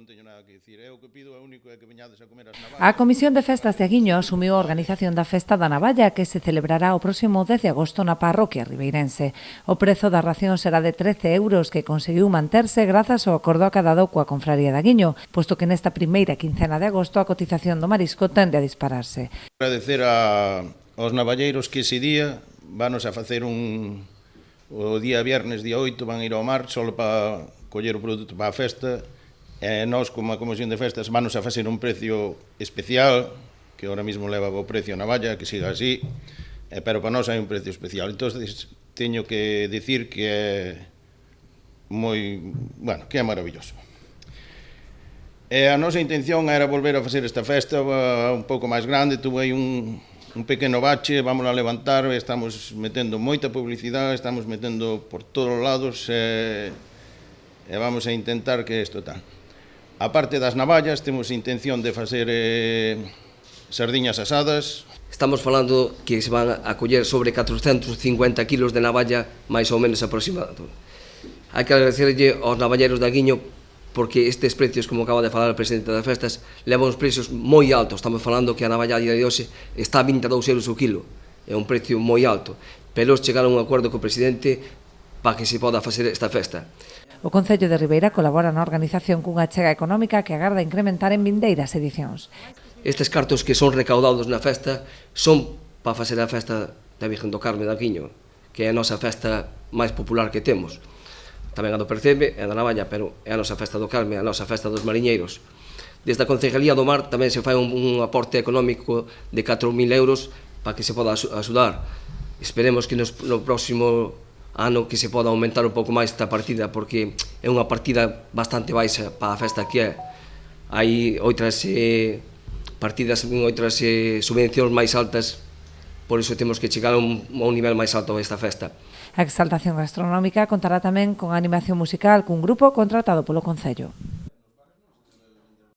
teño nada que dicir. Eu o que pido é único é que veñades a comer as navallas. A Comisión de Festas de Aguiño asumiu a organización da Festa da Navalla que se celebrará o próximo 10 de agosto na parroquia ribeirense. O prezo da ración será de 13 euros que conseguiu manterse grazas ao acordo acadado coa Confraría de Aguiño, posto que nesta primeira quincena de agosto a cotización do marisco tende a dispararse. Agradecer aos navalleiros que ese día vanos a facer o día viernes, día 8, van a ir ao mar só para coller o produto para a festa. E nós, como a Comisión de Festas, vanos a facer un precio especial, que ahora mismo leva o precio a navalla, que siga así, pero para nós hai un precio especial. Entón, teño que dicir que é moi, bueno, que é maravilloso. E a nosa intención era volver a facer esta festa un pouco máis grande, tuve aí un pequeno bache, vamos a levantar, estamos metendo moita publicidade, estamos metendo por todos os lados e vamos a intentar que isto tal. A parte das navallas, temos intención de facer sardiñas asadas. Estamos falando que se van a coller sobre 450 kilos de navalla, máis ou menos aproximado. Hai que agradecerlle aos navalleiros de Aguiño porque estes precios, como acaba de falar o presidente das festas, levan uns precios moi altos. Estamos falando que a navalla a día de hoxe está a 22 euros o kilo. É un precio moi alto. Pero chegaron a un acordo co presidente para que se poda facer esta festa. O Concello de Ribeira colabora na organización cunha achega económica que agarda incrementar en vindeiras edicións. Estes cartos que son recaudados na festa son para facer a festa da Virgen do Carme de Aguiño, que é a nosa festa máis popular que temos. Tamén a do Percebe e a da Navalla, pero é a nosa festa do Carme, a nosa festa dos mariñeiros. Desde a Concejalía do Mar tamén se fai un aporte económico de 4.000 euros para que se poda axudar. Esperemos que no próximo ano que se poda aumentar un pouco máis esta partida, porque é unha partida bastante baixa para a festa que é. Hai outras partidas, outras subvencións máis altas, por iso temos que chegar a un nivel máis alto a esta festa. A exaltación gastronómica contará tamén con animación musical cun grupo contratado polo Concello.